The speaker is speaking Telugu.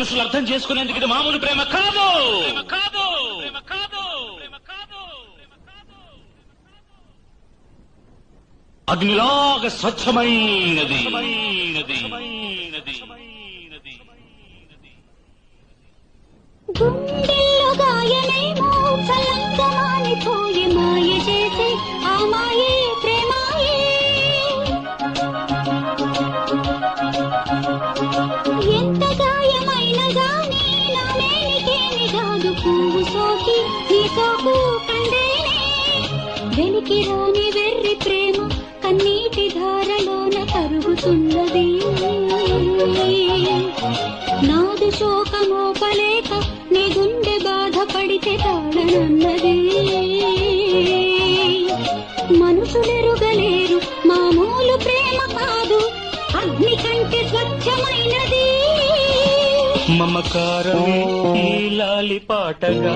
మనసులు అర్థం చేసుకునేందుకు ఇది మామూలు ప్రేమ కాదు. అగ్నిలాగా స్వచ్ఛమైనది. గుండెల్లో గాయమేమో చల్లంగా మానిపోయి మాయ చేసే ఆ మాయే ప్రేమాయే. ఎంత గాయమైన గానీ నా మేనికేమి కాదు. పువ్వు సోకి నీ సోకు కందేనే. వెలికి రాని వెర్రి ప్రేమ కన్నీటి ధారలోన కరుగుతున్నది. నాదు శోకమోపలేక నీ గుండె బాధపడితే తాళనన్నది. మనుషులెరుగలేరు మామూలు ప్రేమ కాదు, అగ్ని కంటే స్వచ్ఛమైనది. మమకారమే ఈ లాలి పాటగా